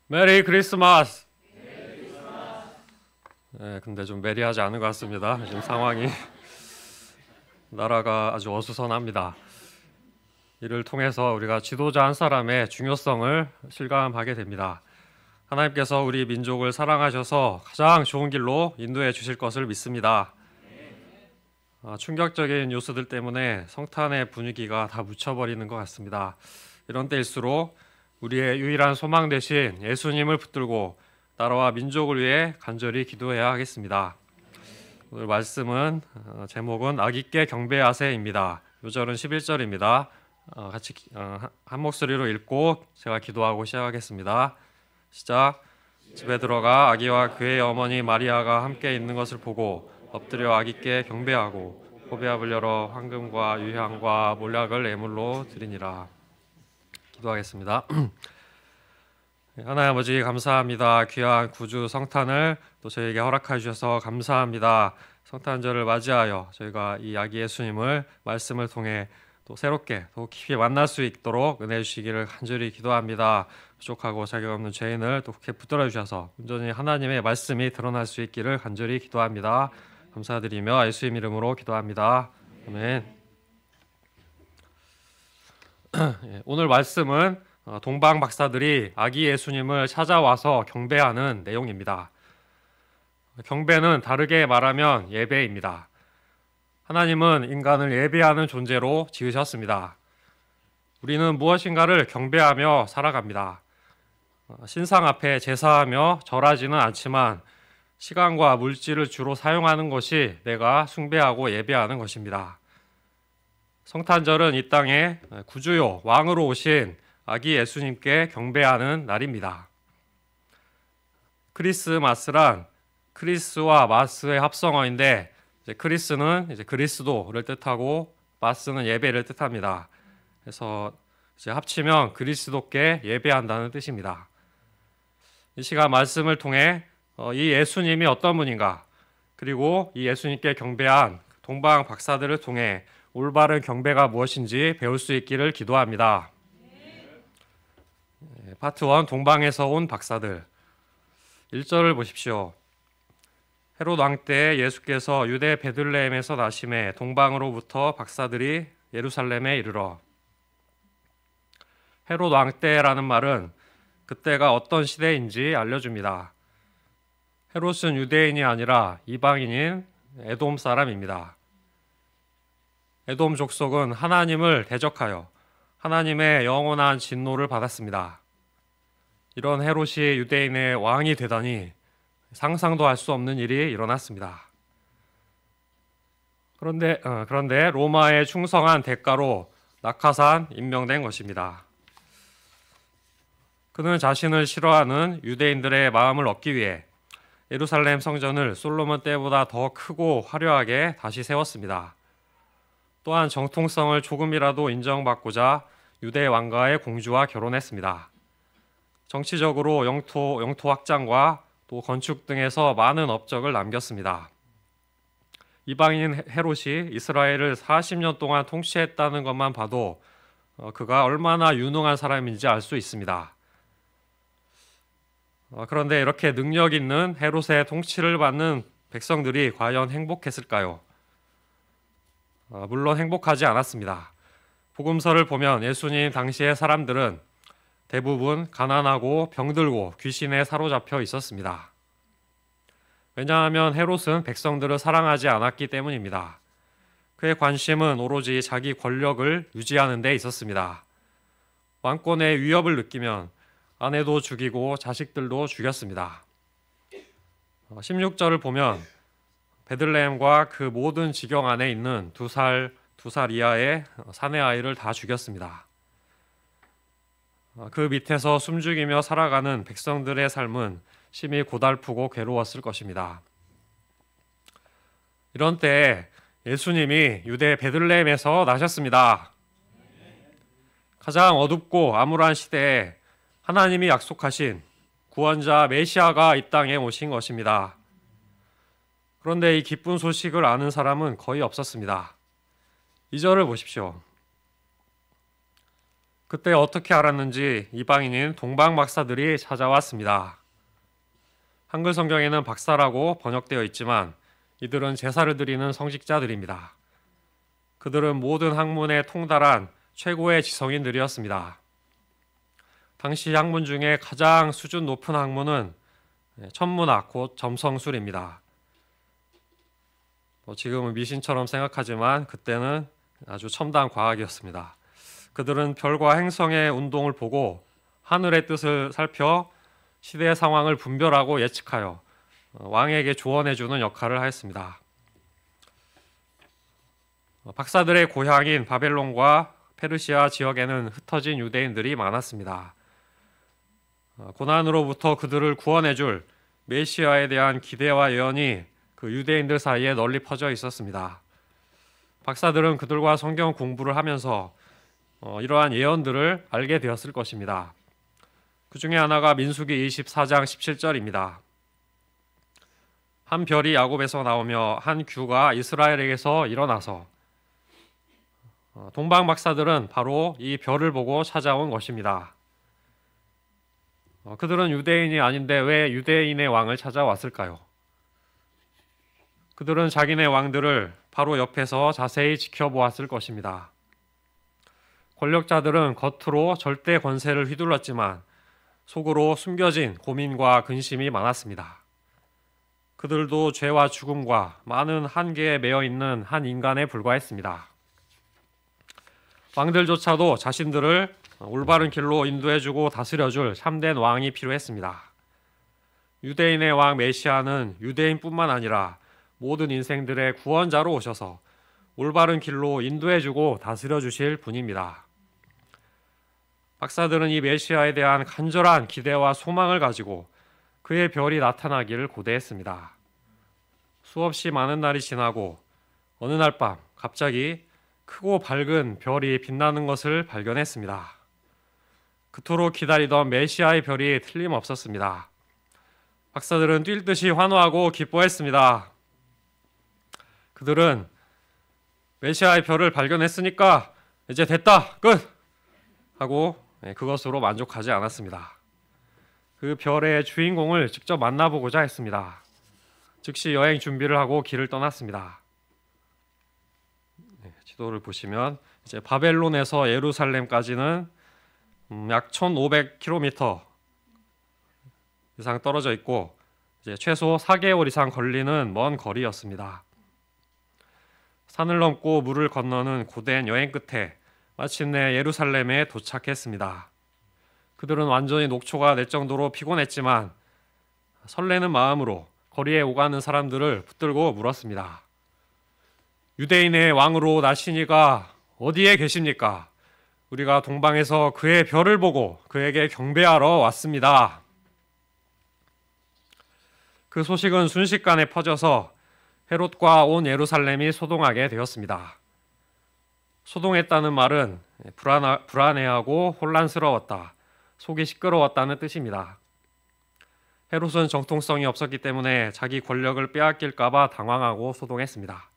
메리 크리스마스. 네, 근데 좀 메리하지 않은 것 같습니다. 지금 상황이 나라가 아주 어수선합니다. 이를 통해서 우리가 지도자 한 사람의 중요성을 실감하게 됩니다. 하나님께서 우리 민족을 사랑하셔서 가장 좋은 길로 인도해 주실 것을 믿습니다. 충격적인 뉴스들 때문에 성탄의 분위기가 다 묻혀버리는 것 같습니다. 이런 때일수록 우리의 유일한 소망 되신 예수님을 붙들고 나라와 민족을 위해 간절히 기도해야 하겠습니다. 오늘 말씀은 제목은 아기께 경배하세입니다. 요절은 11절입니다. 같이 한 목소리로 읽고 제가 기도하고 시작하겠습니다. 시작. 집에 들어가 아기와 그의 어머니 마리아가 함께 있는 것을 보고 엎드려 아기께 경배하고 보배압을 열어 황금과 유향과 몰약을 예물로 드리니라. 기도하겠습니다. 하나님 아버지 감사합니다. 귀한 구주 성탄을 또 저희에게 허락해 주셔서 감사합니다. 성탄절을 맞이하여 저희가 이 아기 예수님을 말씀을 통해 또 새롭게 더 깊이 만날 수 있도록 은혜 주시기를 간절히 기도합니다. 부족하고 자격 없는 죄인을 또 그렇게 붙들어 주셔서 온전히 하나님의 말씀이 드러날 수 있기를 간절히 기도합니다. 감사드리며 예수님 이름으로 기도합니다. 아멘. 오늘 말씀은 동방 박사들이 아기 예수님을 찾아와서 경배하는 내용입니다. 경배는 다르게 말하면 예배입니다. 하나님은 인간을 예배하는 존재로 지으셨습니다. 우리는 무엇인가를 경배하며 살아갑니다. 신상 앞에 제사하며 절하지는 않지만 시간과 물질을 주로 사용하는 것이 내가 숭배하고 예배하는 것입니다. 성탄절은 이 땅에 구주요 왕으로 오신 아기 예수님께 경배하는 날입니다. 크리스마스란 크리스와 마스의 합성어인데 크리스는 그리스도를 뜻하고 마스는 예배를 뜻합니다. 그래서 합치면 그리스도께 예배한다는 뜻입니다. 이 시간 말씀을 통해 이 예수님이 어떤 분인가, 그리고 이 예수님께 경배한 동방 박사들을 통해 올바른 경배가 무엇인지 배울 수 있기를 기도합니다. 파트 1 동방에서 온 박사들. 1절을 보십시오. 헤롯 왕 때 예수께서 유대 베들레헴에서 나심에 동방으로부터 박사들이 예루살렘에 이르러. 헤롯 왕 때라는 말은 그때가 어떤 시대인지 알려줍니다. 헤롯은 유대인이 아니라 이방인인 에돔 사람입니다. 에돔 족속은 하나님을 대적하여 하나님의 영원한 진노를 받았습니다. 이런 헤롯이 유대인의 왕이 되다니 상상도 할 수 없는 일이 일어났습니다. 그런데 로마에 충성한 대가로 낙하산 임명된 것입니다. 그는 자신을 싫어하는 유대인들의 마음을 얻기 위해 예루살렘 성전을 솔로몬 때보다 더 크고 화려하게 다시 세웠습니다. 또한 정통성을 조금이라도 인정받고자 유대 왕가의 공주와 결혼했습니다. 정치적으로 영토 확장과 또 건축 등에서 많은 업적을 남겼습니다. 이방인 헤롯이 이스라엘을 40년 동안 통치했다는 것만 봐도 그가 얼마나 유능한 사람인지 알 수 있습니다. 그런데 이렇게 능력 있는 헤롯의 통치를 받는 백성들이 과연 행복했을까요? 물론 행복하지 않았습니다. 복음서를 보면 예수님 당시의 사람들은 대부분 가난하고 병들고 귀신에 사로잡혀 있었습니다. 왜냐하면 헤롯은 백성들을 사랑하지 않았기 때문입니다. 그의 관심은 오로지 자기 권력을 유지하는 데 있었습니다. 왕권의 위협을 느끼면 아내도 죽이고 자식들도 죽였습니다. 16절을 보면 베들레헴과 그 모든 지경 안에 있는 두 살 이하의 사내 아이를 다 죽였습니다. 그 밑에서 숨죽이며 살아가는 백성들의 삶은 심히 고달프고 괴로웠을 것입니다. 이런 때에 예수님이 유대 베들레헴에서 나셨습니다. 가장 어둡고 암울한 시대에 하나님이 약속하신 구원자 메시아가 이 땅에 오신 것입니다. 그런데 이 기쁜 소식을 아는 사람은 거의 없었습니다. 2절을 보십시오. 그때 어떻게 알았는지 이방인인 동방 박사들이 찾아왔습니다. 한글 성경에는 박사라고 번역되어 있지만 이들은 제사를 드리는 성직자들입니다. 그들은 모든 학문에 통달한 최고의 지성인들이었습니다. 당시 학문 중에 가장 수준 높은 학문은 천문학, 곧 점성술입니다. 지금은 미신처럼 생각하지만 그때는 아주 첨단 과학이었습니다. 그들은 별과 행성의 운동을 보고 하늘의 뜻을 살펴 시대의 상황을 분별하고 예측하여 왕에게 조언해주는 역할을 하였습니다. 박사들의 고향인 바벨론과 페르시아 지역에는 흩어진 유대인들이 많았습니다. 고난으로부터 그들을 구원해줄 메시아에 대한 기대와 예언이 그 유대인들 사이에 널리 퍼져 있었습니다. 박사들은 그들과 성경 공부를 하면서 이러한 예언들을 알게 되었을 것입니다. 그 중에 하나가 민수기 24장 17절입니다. 한 별이 야곱에서 나오며 한 규가 이스라엘에게서 일어나서 동방 박사들은 바로 이 별을 보고 찾아온 것입니다. 그들은 유대인이 아닌데 왜 유대인의 왕을 찾아왔을까요? 그들은 자기네 왕들을 바로 옆에서 자세히 지켜보았을 것입니다. 권력자들은 겉으로 절대 권세를 휘둘렀지만 속으로 숨겨진 고민과 근심이 많았습니다. 그들도 죄와 죽음과 많은 한계에 매여 있는 한 인간에 불과했습니다. 왕들조차도 자신들을 올바른 길로 인도해주고 다스려줄 참된 왕이 필요했습니다. 유대인의 왕 메시아는 유대인뿐만 아니라 모든 인생들의 구원자로 오셔서 올바른 길로 인도해주고 다스려주실 분입니다. 박사들은 이 메시아에 대한 간절한 기대와 소망을 가지고 그의 별이 나타나기를 고대했습니다. 수없이 많은 날이 지나고 어느 날 밤 갑자기 크고 밝은 별이 빛나는 것을 발견했습니다. 그토록 기다리던 메시아의 별이 틀림없었습니다. 박사들은 뛸 듯이 환호하고 기뻐했습니다. 그들은 메시아의 별을 발견했으니까 이제 됐다, 끝! 하고 그것으로 만족하지 않았습니다. 그 별의 주인공을 직접 만나보고자 했습니다. 즉시 여행 준비를 하고 길을 떠났습니다. 지도를 보시면 이제 바벨론에서 예루살렘까지는 약 1,500km 이상 떨어져 있고 이제 최소 4개월 이상 걸리는 먼 거리였습니다. 산을 넘고 물을 건너는 고된 여행 끝에 마침내 예루살렘에 도착했습니다. 그들은 완전히 녹초가 낼 정도로 피곤했지만 설레는 마음으로 거리에 오가는 사람들을 붙들고 물었습니다. 유대인의 왕으로 나시니가 어디에 계십니까? 우리가 동방에서 그의 별을 보고 그에게 경배하러 왔습니다. 그 소식은 순식간에 퍼져서 헤롯과 온 예루살렘이 소동하게 되었습니다. 소동했다는 말은 불안해하고 혼란스러웠다, 속이 시끄러웠다는 뜻입니다. 헤롯은 정통성이 없었기 때문에 자기 권력을 빼앗길까 봐 당황하고 소동했습니다.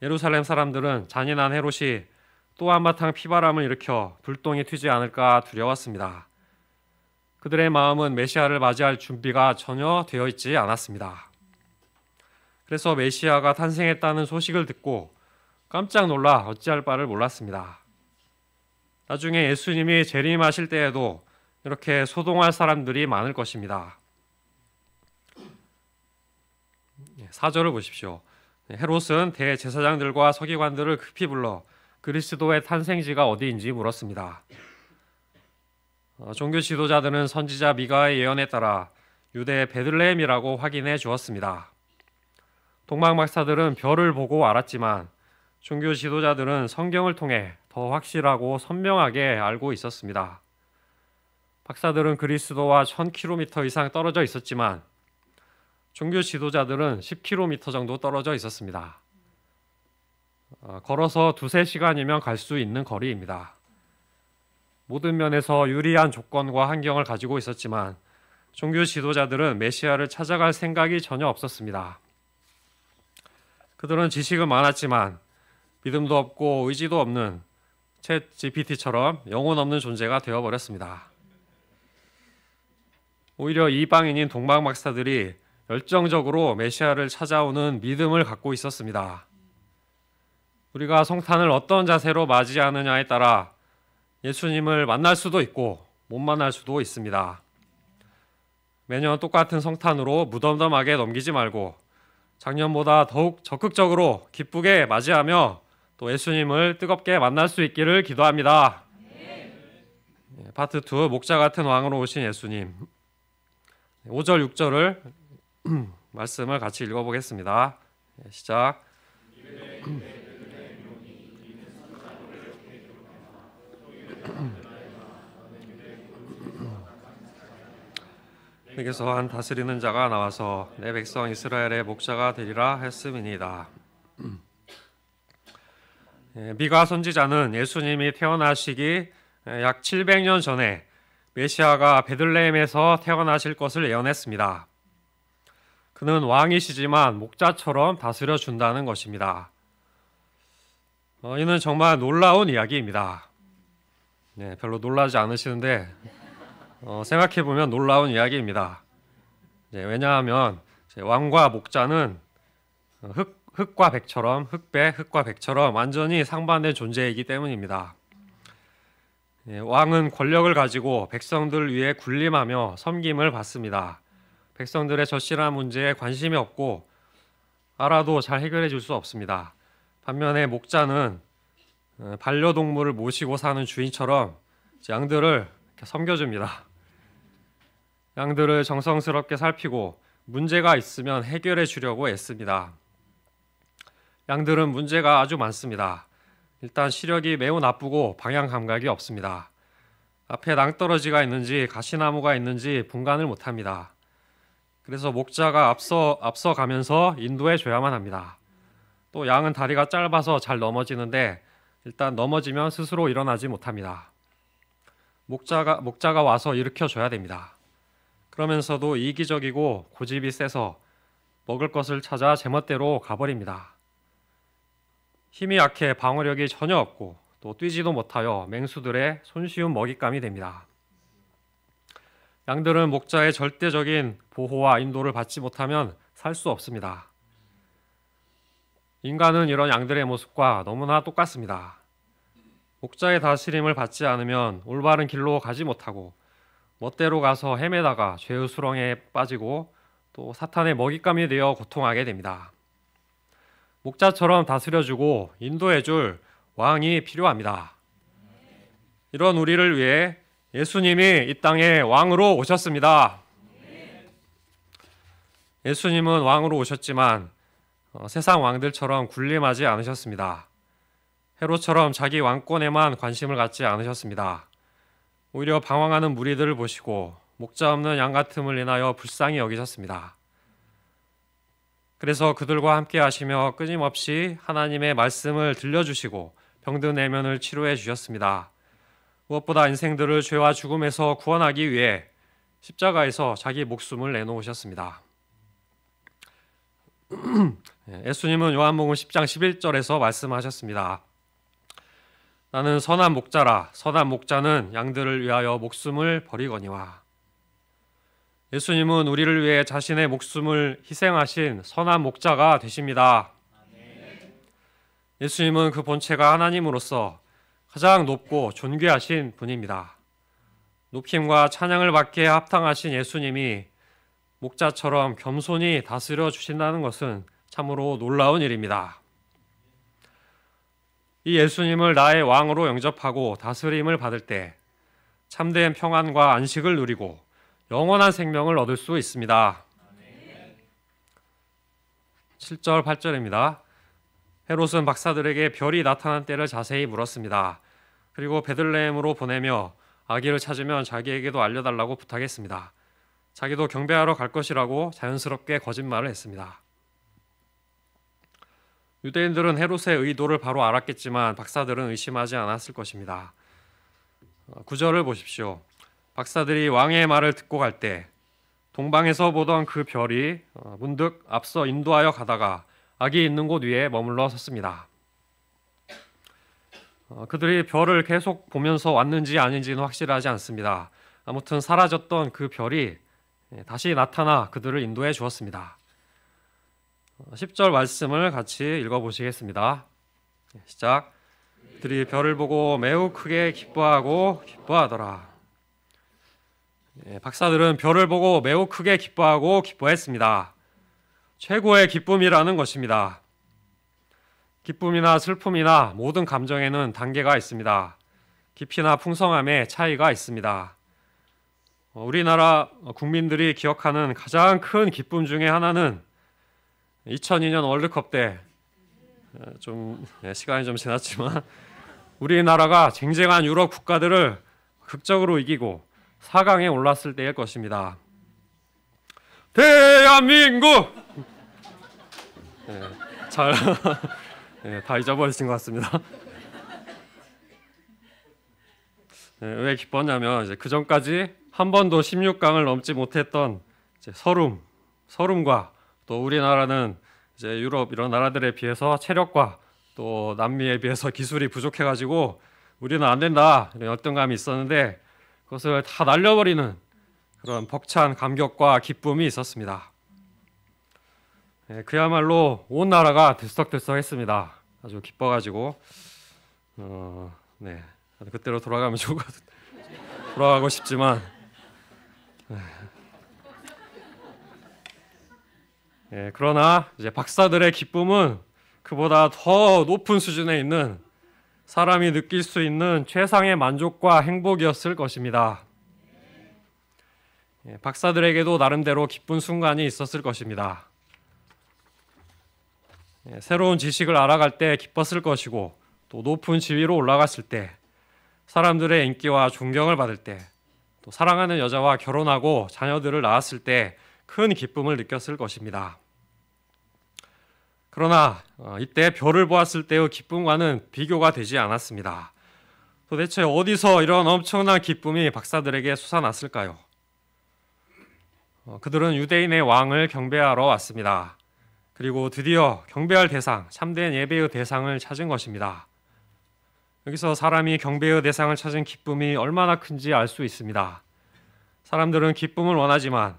예루살렘 사람들은 잔인한 헤롯이 또 한바탕 피바람을 일으켜 불똥이 튀지 않을까 두려웠습니다. 그들의 마음은 메시아를 맞이할 준비가 전혀 되어 있지 않았습니다. 그래서 메시아가 탄생했다는 소식을 듣고 깜짝 놀라 어찌할 바를 몰랐습니다. 나중에 예수님이 재림하실 때에도 이렇게 소동할 사람들이 많을 것입니다. 4절을 보십시오. 헤롯은 대제사장들과 서기관들을 급히 불러 그리스도의 탄생지가 어디인지 물었습니다. 종교 지도자들은 선지자 미가의 예언에 따라 유대 베들레헴이라고 확인해 주었습니다. 동방 박사들은 별을 보고 알았지만 종교 지도자들은 성경을 통해 더 확실하고 선명하게 알고 있었습니다. 박사들은 그리스도와 1000km 이상 떨어져 있었지만 종교 지도자들은 10km 정도 떨어져 있었습니다. 걸어서 2-3시간이면 갈 수 있는 거리입니다. 모든 면에서 유리한 조건과 환경을 가지고 있었지만 종교 지도자들은 메시아를 찾아갈 생각이 전혀 없었습니다. 그들은 지식은 많았지만 믿음도 없고 의지도 없는 챗 GPT처럼 영혼 없는 존재가 되어버렸습니다. 오히려 이방인인 동방 박사들이 열정적으로 메시아를 찾아오는 믿음을 갖고 있었습니다. 우리가 성탄을 어떤 자세로 맞이하느냐에 따라 예수님을 만날 수도 있고 못 만날 수도 있습니다. 매년 똑같은 성탄으로 무덤덤하게 넘기지 말고 작년보다 더욱 적극적으로 기쁘게 맞이하며 또 예수님을 뜨겁게 만날 수 있기를 기도합니다. 파트 2, 목자 같은 왕으로 오신 예수님. 5절, 6절을 말씀을 같이 읽어보겠습니다. 시작. 여기서 한 다스리는 자가 나와서 내 백성 이스라엘의 목자가 되리라 했음이니이다. 미가 선지자는 예수님이 태어나시기 약 700년 전에 메시아가 베들레헴에서 태어나실 것을 예언했습니다. 그는 왕이시지만 목자처럼 다스려 준다는 것입니다. 이는 정말 놀라운 이야기입니다. 별로 놀라지 않으시는데 생각해보면 놀라운 이야기입니다. 왜냐하면 왕과 목자는 흙과 백처럼 흙과 백처럼 완전히 상반된 존재이기 때문입니다. 왕은 권력을 가지고 백성들 위해 군림하며 섬김을 받습니다. 백성들의 절실한 문제에 관심이 없고 알아도 잘 해결해 줄 수 없습니다. 반면에 목자는 반려동물을 모시고 사는 주인처럼 양들을 섬겨줍니다. 양들을 정성스럽게 살피고 문제가 있으면 해결해 주려고 애씁니다. 양들은 문제가 아주 많습니다. 일단 시력이 매우 나쁘고 방향 감각이 없습니다. 앞에 낭떠러지가 있는지 가시나무가 있는지 분간을 못합니다. 그래서 목자가 앞서 가면서 인도해 줘야만 합니다. 또 양은 다리가 짧아서 잘 넘어지는데 일단 넘어지면 스스로 일어나지 못합니다. 목자가 와서 일으켜 줘야 됩니다. 그러면서도 이기적이고 고집이 세서 먹을 것을 찾아 제멋대로 가버립니다. 힘이 약해 방어력이 전혀 없고 또 뛰지도 못하여 맹수들의 손쉬운 먹잇감이 됩니다. 양들은 목자의 절대적인 보호와 인도를 받지 못하면 살 수 없습니다. 인간은 이런 양들의 모습과 너무나 똑같습니다. 목자의 다스림을 받지 않으면 올바른 길로 가지 못하고 멋대로 가서 헤매다가 죄의 수렁에 빠지고 또 사탄의 먹잇감이 되어 고통하게 됩니다. 목자처럼 다스려주고 인도해줄 왕이 필요합니다. 이런 우리를 위해 예수님이 이 땅에 왕으로 오셨습니다. 예수님은 왕으로 오셨지만 세상 왕들처럼 군림하지 않으셨습니다. 헤롯처럼 자기 왕권에만 관심을 갖지 않으셨습니다. 오히려 방황하는 무리들을 보시고 목자 없는 양 같음을 인하여 불쌍히 여기셨습니다. 그래서 그들과 함께 하시며 끊임없이 하나님의 말씀을 들려주시고 병든 내면을 치료해 주셨습니다. 무엇보다 인생들을 죄와 죽음에서 구원하기 위해 십자가에서 자기 목숨을 내놓으셨습니다. 예수님은 요한복음 10장 11절에서 말씀하셨습니다. 나는 선한 목자라. 선한 목자는 양들을 위하여 목숨을 버리거니와. 예수님은 우리를 위해 자신의 목숨을 희생하신 선한 목자가 되십니다. 예수님은 그 본체가 하나님으로서 가장 높고 존귀하신 분입니다. 높임과 찬양을 받기에 합당하신 예수님이 목자처럼 겸손히 다스려 주신다는 것은 참으로 놀라운 일입니다. 이 예수님을 나의 왕으로 영접하고 다스림을 받을 때 참된 평안과 안식을 누리고 영원한 생명을 얻을 수 있습니다. 7절, 8절입니다. 헤롯은 박사들에게 별이 나타난 때를 자세히 물었습니다. 그리고 베들레헴으로 보내며 아기를 찾으면 자기에게도 알려달라고 부탁했습니다. 자기도 경배하러 갈 것이라고 자연스럽게 거짓말을 했습니다. 유대인들은 헤롯의 의도를 바로 알았겠지만 박사들은 의심하지 않았을 것입니다. 9절을 보십시오. 박사들이 왕의 말을 듣고 갈 때 동방에서 보던 그 별이 문득 앞서 인도하여 가다가 아기 있는 곳 위에 머물러 섰습니다. 그들이 별을 계속 보면서 왔는지 아닌지는 확실하지 않습니다. 아무튼 사라졌던 그 별이 다시 나타나 그들을 인도해 주었습니다. 10절 말씀을 같이 읽어보시겠습니다. 시작. 그들이 별을 보고 매우 크게 기뻐하고 기뻐하더라. 박사들은 별을 보고 매우 크게 기뻐하고 기뻐했습니다. 최고의 기쁨이라는 것입니다. 기쁨이나 슬픔이나 모든 감정에는 단계가 있습니다. 깊이나 풍성함에 차이가 있습니다. 우리나라 국민들이 기억하는 가장 큰 기쁨 중에 하나는 2002년 월드컵 때 시간이 좀 지났지만 우리나라가 쟁쟁한 유럽 국가들을 극적으로 이기고 4강에 올랐을 때일 것입니다. 대한민국! 다 잊어버리신 것 같습니다. 왜 기뻤냐면 이제 그 전까지 한 번도 16강을 넘지 못했던 서름과 또 우리나라는 이제 유럽 이런 나라들에 비해서 체력과 또 남미에 비해서 기술이 부족해가지고 우리는 안 된다 이런 열등감이 있었는데 그것을 다 날려버리는 그런 벅찬 감격과 기쁨이 있었습니다. 그야말로 온 나라가 들썩들썩했습니다. 아주 기뻐가지고 그때로 돌아가면 좋을 것 같은데 돌아가고 싶지만 그러나 이제 박사들의 기쁨은 그보다 더 높은 수준에 있는 사람이 느낄 수 있는 최상의 만족과 행복이었을 것입니다. 박사들에게도 나름대로 기쁜 순간이 있었을 것입니다. 새로운 지식을 알아갈 때 기뻤을 것이고 또 높은 지위로 올라갔을 때 사람들의 인기와 존경을 받을 때 또 사랑하는 여자와 결혼하고 자녀들을 낳았을 때 큰 기쁨을 느꼈을 것입니다. 그러나 이때 별을 보았을 때의 기쁨과는 비교가 되지 않았습니다. 도대체 어디서 이런 엄청난 기쁨이 박사들에게 솟아났을까요? 그들은 유대인의 왕을 경배하러 왔습니다. 그리고 드디어 경배할 대상, 참된 예배의 대상을 찾은 것입니다. 여기서 사람이 경배의 대상을 찾은 기쁨이 얼마나 큰지 알 수 있습니다. 사람들은 기쁨을 원하지만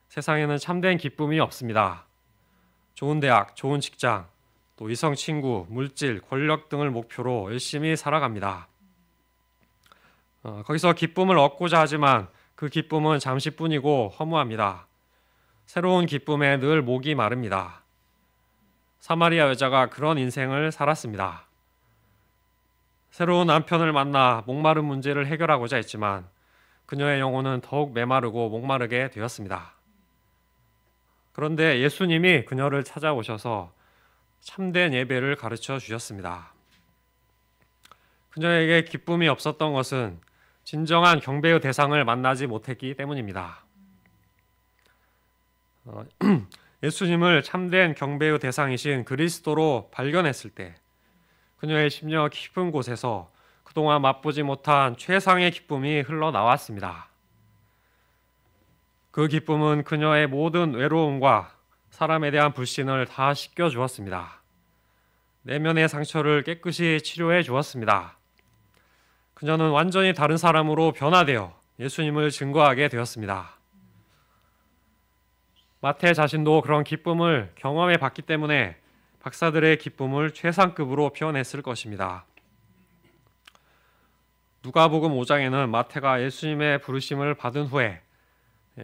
세상에는 참된 기쁨이 없습니다. 좋은 대학, 좋은 직장, 또 이성 친구, 물질, 권력 등을 목표로 열심히 살아갑니다. 거기서 기쁨을 얻고자 하지만 그 기쁨은 잠시뿐이고 허무합니다. 새로운 기쁨에 늘 목이 마릅니다. 사마리아 여자가 그런 인생을 살았습니다. 새로운 남편을 만나 목마른 문제를 해결하고자 했지만 그녀의 영혼은 더욱 메마르고 목마르게 되었습니다. 그런데 예수님이 그녀를 찾아오셔서 참된 예배를 가르쳐 주셨습니다. 그녀에게 기쁨이 없었던 것은 진정한 경배의 대상을 만나지 못했기 때문입니다. 예수님을 참된 경배의 대상이신 그리스도로 발견했을 때 그녀의 심령 깊은 곳에서 그동안 맛보지 못한 최상의 기쁨이 흘러나왔습니다. 그 기쁨은 그녀의 모든 외로움과 사람에 대한 불신을 다 씻겨주었습니다. 내면의 상처를 깨끗이 치료해 주었습니다. 그녀는 완전히 다른 사람으로 변화되어 예수님을 증거하게 되었습니다. 마태 자신도 그런 기쁨을 경험해 봤기 때문에 박사들의 기쁨을 최상급으로 표현했을 것입니다. 누가복음 5장에는 마태가 예수님의 부르심을 받은 후에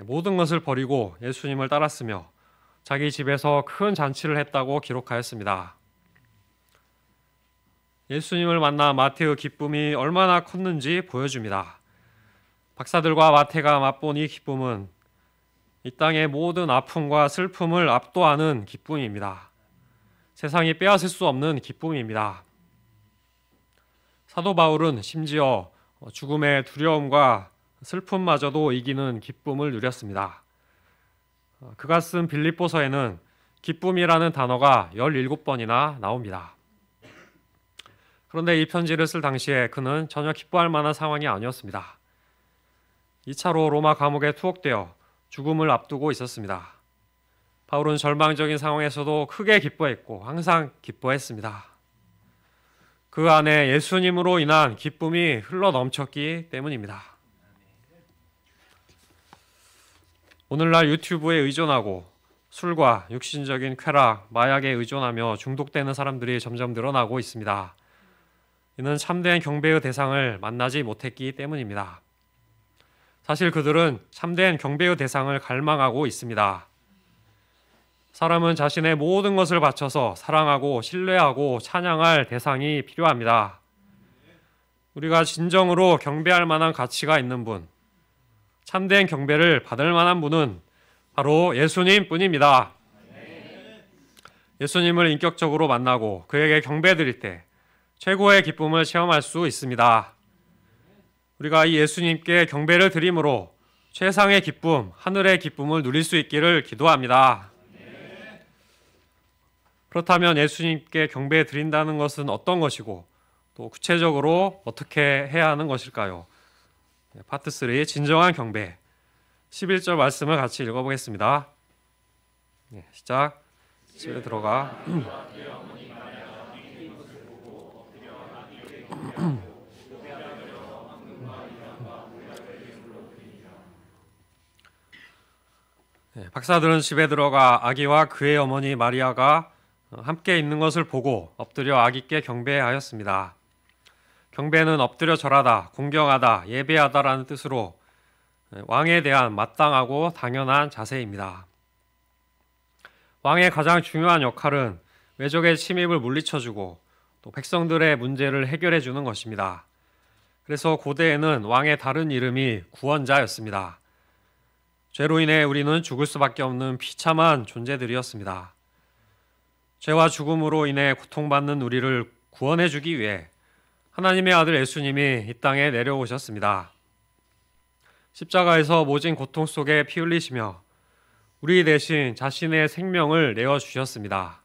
모든 것을 버리고 예수님을 따랐으며 자기 집에서 큰 잔치를 했다고 기록하였습니다. 예수님을 만나 마태의 기쁨이 얼마나 컸는지 보여줍니다. 박사들과 마태가 맛본 이 기쁨은 이 땅의 모든 아픔과 슬픔을 압도하는 기쁨입니다. 세상이 빼앗을 수 없는 기쁨입니다. 사도 바울은 심지어 죽음의 두려움과 슬픔마저도 이기는 기쁨을 누렸습니다. 그가 쓴 빌립보서에는 기쁨이라는 단어가 17번이나 나옵니다. 그런데 이 편지를 쓸 당시에 그는 전혀 기뻐할 만한 상황이 아니었습니다. 2차로 로마 감옥에 투옥되어 죽음을 앞두고 있었습니다. 바울은 절망적인 상황에서도 크게 기뻐했고 항상 기뻐했습니다. 그 안에 예수님으로 인한 기쁨이 흘러 넘쳤기 때문입니다. 오늘날 유튜브에 의존하고 술과 육신적인 쾌락, 마약에 의존하며 중독되는 사람들이 점점 늘어나고 있습니다. 이는 참된 경배의 대상을 만나지 못했기 때문입니다. 사실 그들은 참된 경배의 대상을 갈망하고 있습니다. 사람은 자신의 모든 것을 바쳐서 사랑하고 신뢰하고 찬양할 대상이 필요합니다. 우리가 진정으로 경배할 만한 가치가 있는 분, 참된 경배를 받을 만한 분은 바로 예수님 뿐입니다. 예수님을 인격적으로 만나고 그에게 경배드릴 때 최고의 기쁨을 체험할 수 있습니다. 우리가 이 예수님께 경배를 드림으로 최상의 기쁨, 하늘의 기쁨을 누릴 수 있기를 기도합니다. 그렇다면 예수님께 경배 드린다는 것은 어떤 것이고 또 구체적으로 어떻게 해야 하는 것일까요? 파트 3 진정한 경배 11절 말씀을 같이 읽어보겠습니다. 시작. 집에 들어가 박사들은 집에 들어가 아기와 그의 어머니 마리아가 함께 있는 것을 보고 엎드려 아기께 경배하였습니다. 경배는 엎드려 절하다, 공경하다, 예배하다라는 뜻으로 왕에 대한 마땅하고 당연한 자세입니다. 왕의 가장 중요한 역할은 외적의 침입을 물리쳐주고 또 백성들의 문제를 해결해 주는 것입니다. 그래서 고대에는 왕의 다른 이름이 구원자였습니다. 죄로 인해 우리는 죽을 수밖에 없는 비참한 존재들이었습니다. 죄와 죽음으로 인해 고통받는 우리를 구원해 주기 위해 하나님의 아들 예수님이 이 땅에 내려오셨습니다. 십자가에서 모진 고통 속에 피 흘리시며 우리 대신 자신의 생명을 내어주셨습니다.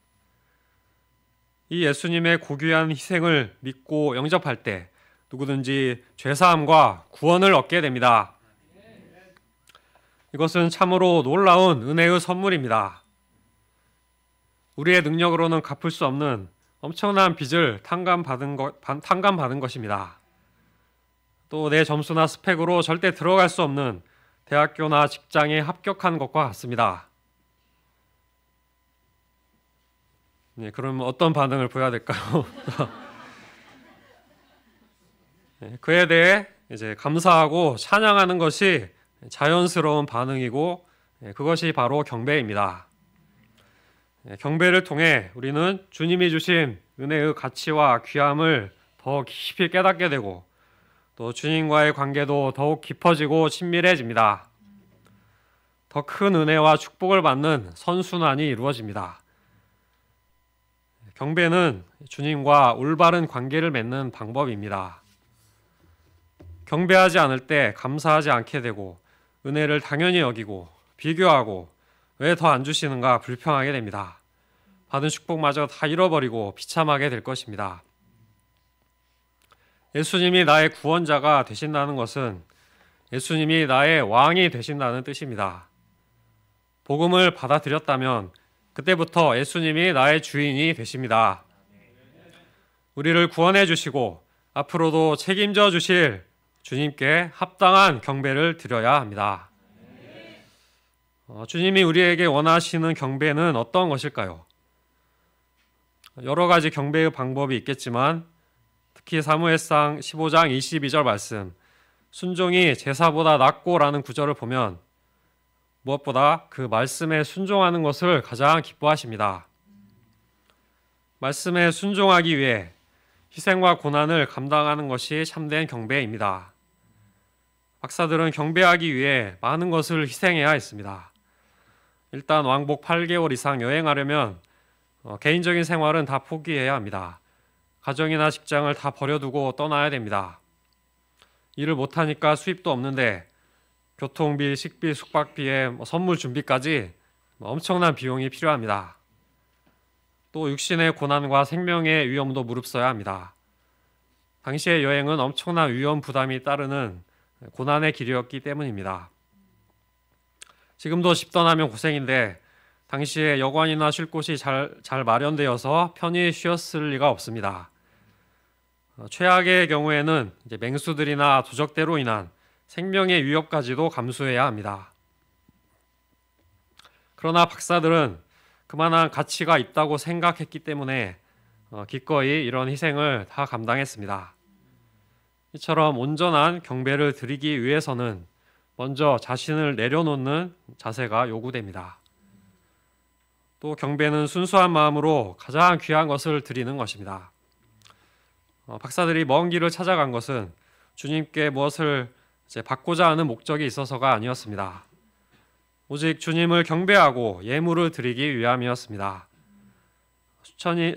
이 예수님의 고귀한 희생을 믿고 영접할 때 누구든지 죄사함과 구원을 얻게 됩니다. 이것은 참으로 놀라운 은혜의 선물입니다. 우리의 능력으로는 갚을 수 없는 엄청난 빚을 탕감받은 것입니다. 또 내 점수나 스펙으로 절대 들어갈 수 없는 대학교나 직장에 합격한 것과 같습니다. 그럼 어떤 반응을 보여야 될까요? 그에 대해 이제 감사하고 찬양하는 것이 자연스러운 반응이고 그것이 바로 경배입니다. 경배를 통해 우리는 주님이 주신 은혜의 가치와 귀함을 더 깊이 깨닫게 되고 또 주님과의 관계도 더욱 깊어지고 친밀해집니다. 더 큰 은혜와 축복을 받는 선순환이 이루어집니다. 경배는 주님과 올바른 관계를 맺는 방법입니다. 경배하지 않을 때 감사하지 않게 되고 은혜를 당연히 여기고 비교하고 왜 더 안 주시는가 불평하게 됩니다. 받은 축복마저 다 잃어버리고 비참하게 될 것입니다. 예수님이 나의 구원자가 되신다는 것은 예수님이 나의 왕이 되신다는 뜻입니다. 복음을 받아들였다면 그때부터 예수님이 나의 주인이 되십니다. 우리를 구원해 주시고 앞으로도 책임져 주실 주님께 합당한 경배를 드려야 합니다. 주님이 우리에게 원하시는 경배는 어떤 것일까요? 여러 가지 경배의 방법이 있겠지만 특히 사무엘상 15장 22절 말씀 순종이 제사보다 낫고라는 구절을 보면 무엇보다 그 말씀에 순종하는 것을 가장 기뻐하십니다. 말씀에 순종하기 위해 희생과 고난을 감당하는 것이 참된 경배입니다. 박사들은 경배하기 위해 많은 것을 희생해야 했습니다. 일단 왕복 8개월 이상 여행하려면 개인적인 생활은 다 포기해야 합니다. 가정이나 직장을 다 버려두고 떠나야 됩니다. 일을 못하니까 수입도 없는데 교통비, 식비, 숙박비에 선물 준비까지 엄청난 비용이 필요합니다. 또 육신의 고난과 생명의 위험도 무릅써야 합니다. 당시의 여행은 엄청난 위험 부담이 따르는 고난의 길이었기 때문입니다. 지금도 집 떠나면 고생인데 당시에 여관이나 쉴 곳이 잘 마련되어서 편히 쉬었을 리가 없습니다. 최악의 경우에는 이제 맹수들이나 도적대로 인한 생명의 위협까지도 감수해야 합니다. 그러나 박사들은 그만한 가치가 있다고 생각했기 때문에 기꺼이 이런 희생을 다 감당했습니다. 이처럼 온전한 경배를 드리기 위해서는 먼저 자신을 내려놓는 자세가 요구됩니다. 또 경배는 순수한 마음으로 가장 귀한 것을 드리는 것입니다. 박사들이 먼 길을 찾아간 것은 주님께 무엇을 받고자 하는 목적이 있어서가 아니었습니다. 오직 주님을 경배하고 예물을 드리기 위함이었습니다.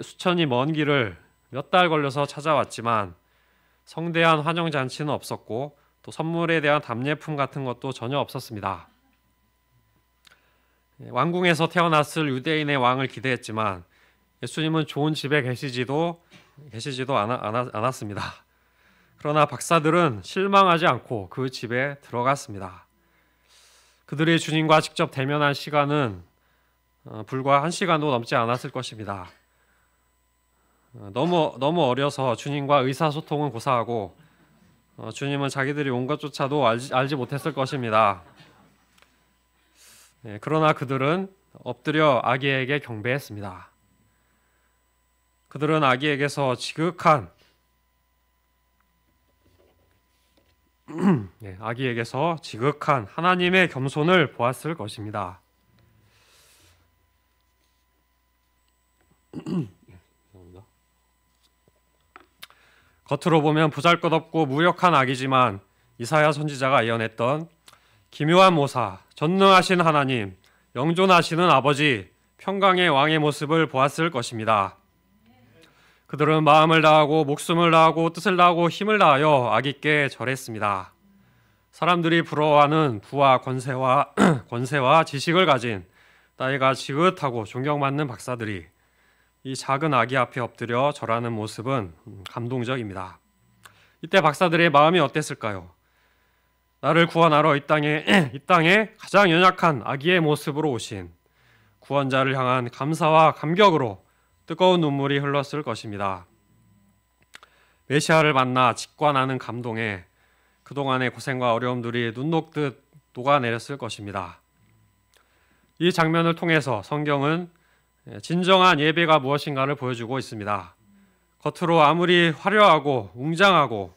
수천이 먼 길을 몇 달 걸려서 찾아왔지만 성대한 환영잔치는 없었고 또 선물에 대한 답례품 같은 것도 전혀 없었습니다. 왕궁에서 태어났을 유대인의 왕을 기대했지만 예수님은 좋은 집에 계시지도 않았습니다. 그러나 박사들은 실망하지 않고 그 집에 들어갔습니다. 그들이 주님과 직접 대면한 시간은 불과 1시간도 넘지 않았을 것입니다. 너무 어려서 주님과 의사소통은 고사하고 주님은 자기들이 온 것조차도 알지 못했을 것입니다. 그러나 그들은 엎드려 아기에게 경배했습니다. 그들은 아기에게서 지극한 하나님의 겸손을 보았을 것입니다. 겉으로 보면 보잘것없고 무력한 아기지만 이사야 선지자가 예언했던 기묘한 모사, 전능하신 하나님, 영존하시는 아버지, 평강의 왕의 모습을 보았을 것입니다. 그들은 마음을 다하고 목숨을 다하고 뜻을 다하고 힘을 다하여 아기께 절했습니다. 사람들이 부러워하는 부와 권세와 지식을 가진 나이가 지긋하고 존경받는 박사들이 이 작은 아기 앞에 엎드려 절하는 모습은 감동적입니다. 이때 박사들의 마음이 어땠을까요? 나를 구원하러 이 땅에 가장 연약한 아기의 모습으로 오신 구원자를 향한 감사와 감격으로 뜨거운 눈물이 흘렀을 것입니다. 메시아를 만나 직관하는 감동에 그동안의 고생과 어려움들이 눈 녹듯 녹아내렸을 것입니다. 이 장면을 통해서 성경은 진정한 예배가 무엇인가를 보여주고 있습니다. 겉으로 아무리 화려하고 웅장하고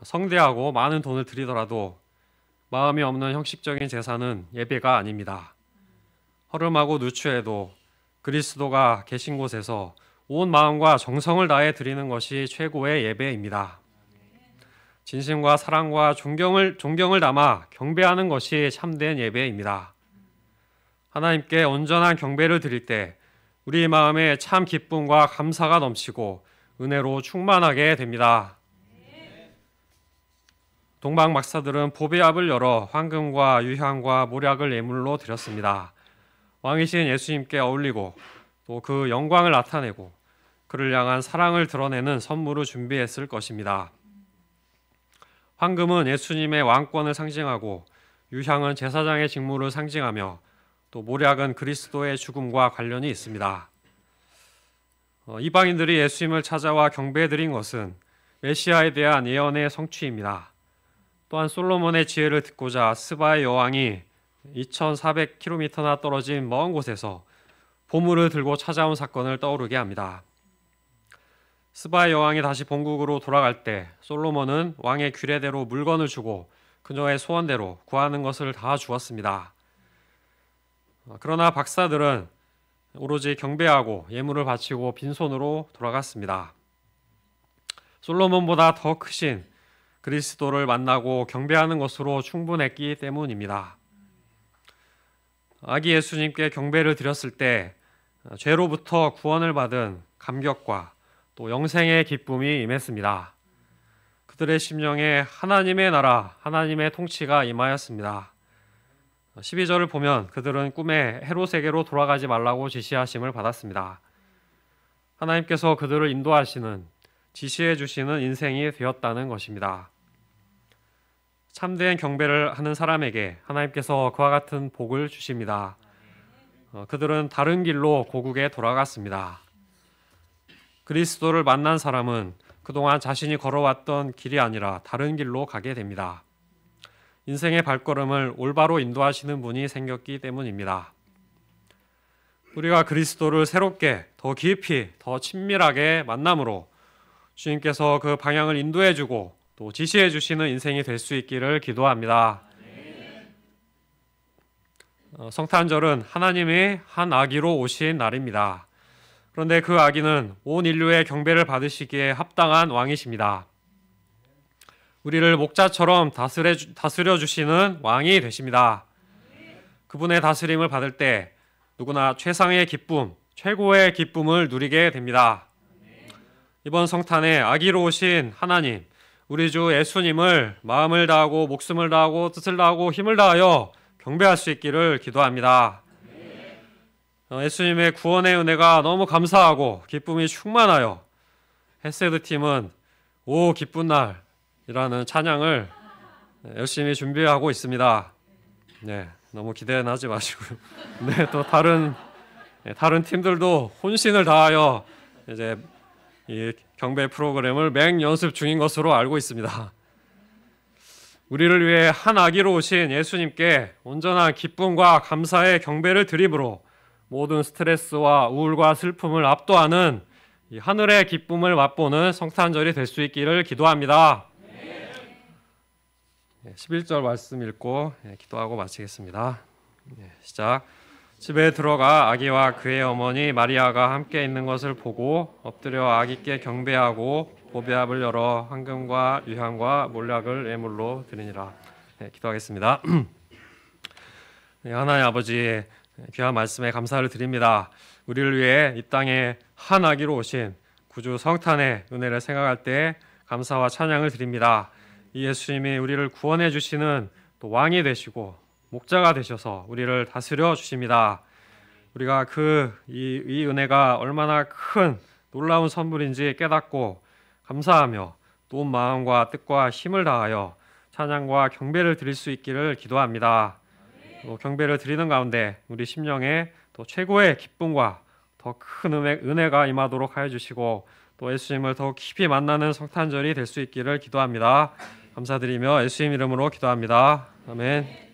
성대하고 많은 돈을 들이더라도 마음이 없는 형식적인 제사는 예배가 아닙니다. 허름하고 누추해도 그리스도가 계신 곳에서 온 마음과 정성을 다해 드리는 것이 최고의 예배입니다. 진심과 사랑과 존경을 담아 경배하는 것이 참된 예배입니다. 하나님께 온전한 경배를 드릴 때 우리 마음에 참 기쁨과 감사가 넘치고 은혜로 충만하게 됩니다. 동방 박사들은 보배압을 열어 황금과 유향과 모략을 예물로 드렸습니다. 왕이신 예수님께 어울리고 또 그 영광을 나타내고 그를 향한 사랑을 드러내는 선물을 준비했을 것입니다. 황금은 예수님의 왕권을 상징하고 유향은 제사장의 직무를 상징하며 또 모략은 그리스도의 죽음과 관련이 있습니다. 이방인들이 예수님을 찾아와 경배드린 것은 메시아에 대한 예언의 성취입니다. 또한 솔로몬의 지혜를 듣고자 스바의 여왕이 2400km나 떨어진 먼 곳에서 보물을 들고 찾아온 사건을 떠오르게 합니다. 스바의 여왕이 다시 본국으로 돌아갈 때 솔로몬은 왕의 규례대로 물건을 주고 그녀의 소원대로 구하는 것을 다 주었습니다. 그러나 박사들은 오로지 경배하고 예물을 바치고 빈손으로 돌아갔습니다. 솔로몬보다 더 크신 그리스도를 만나고 경배하는 것으로 충분했기 때문입니다. 아기 예수님께 경배를 드렸을 때 죄로부터 구원을 받은 감격과 또 영생의 기쁨이 임했습니다. 그들의 심령에 하나님의 나라, 하나님의 통치가 임하였습니다. 12절을 보면 그들은 꿈에 헤롯에게로 돌아가지 말라고 지시하심을 받았습니다. 하나님께서 그들을 인도하시는, 지시해 주시는 인생이 되었다는 것입니다. 참된 경배를 하는 사람에게 하나님께서 그와 같은 복을 주십니다. 그들은 다른 길로 고국에 돌아갔습니다. 그리스도를 만난 사람은 그동안 자신이 걸어왔던 길이 아니라 다른 길로 가게 됩니다. 인생의 발걸음을 올바로 인도하시는 분이 생겼기 때문입니다. 우리가 그리스도를 새롭게, 더 깊이, 더 친밀하게 만남으로 주님께서 그 방향을 인도해 주고 또 지시해 주시는 인생이 될 수 있기를 기도합니다. 성탄절은 하나님이 한 아기로 오신 날입니다. 그런데 그 아기는 온 인류의 경배를 받으시기에 합당한 왕이십니다. 우리를 목자처럼 다스려 주시는 왕이 되십니다. 그분의 다스림을 받을 때 누구나 최상의 기쁨, 최고의 기쁨을 누리게 됩니다. 이번 성탄에 아기로 오신 하나님, 우리 주 예수님을 마음을 다하고 목숨을 다하고 뜻을 다하고 힘을 다하여 경배할 수 있기를 기도합니다. 예수님의 구원의 은혜가 너무 감사하고 기쁨이 충만하여 헤세드 팀은 오 기쁜 날이라는 찬양을 열심히 준비하고 있습니다. 네, 너무 기대는 하지 마시고요. 네, 또 다른 팀들도 혼신을 다하여 이제 이 경배 프로그램을 맹연습 중인 것으로 알고 있습니다. 우리를 위해 한 아기로 오신 예수님께 온전한 기쁨과 감사의 경배를 드림으로 모든 스트레스와 우울과 슬픔을 압도하는 이 하늘의 기쁨을 맛보는 성탄절이 될 수 있기를 기도합니다. 11절 말씀 읽고 기도하고 마치겠습니다. 시작. 집에 들어가 아기와 그의 어머니 마리아가 함께 있는 것을 보고 엎드려 아기께 경배하고 보배압을 열어 황금과 유향과 몰약을 예물로 드리니라. 기도하겠습니다. 하나님 아버지 귀한 말씀에 감사를 드립니다. 우리를 위해 이 땅에 한 아기로 오신 구주 성탄의 은혜를 생각할 때 감사와 찬양을 드립니다. 이 예수님이 우리를 구원해 주시는 또 왕이 되시고 목자가 되셔서 우리를 다스려 주십니다. 우리가 이 은혜가 얼마나 큰 놀라운 선물인지 깨닫고 감사하며 또 온 마음과 뜻과 힘을 다하여 찬양과 경배를 드릴 수 있기를 기도합니다. 또 경배를 드리는 가운데 우리 심령에 또 최고의 기쁨과 더 큰 은혜가 임하도록 하여 주시고 또 예수님을 더 깊이 만나는 성탄절이 될 수 있기를 기도합니다. 감사드리며 예수님 이름으로 기도합니다. 아멘.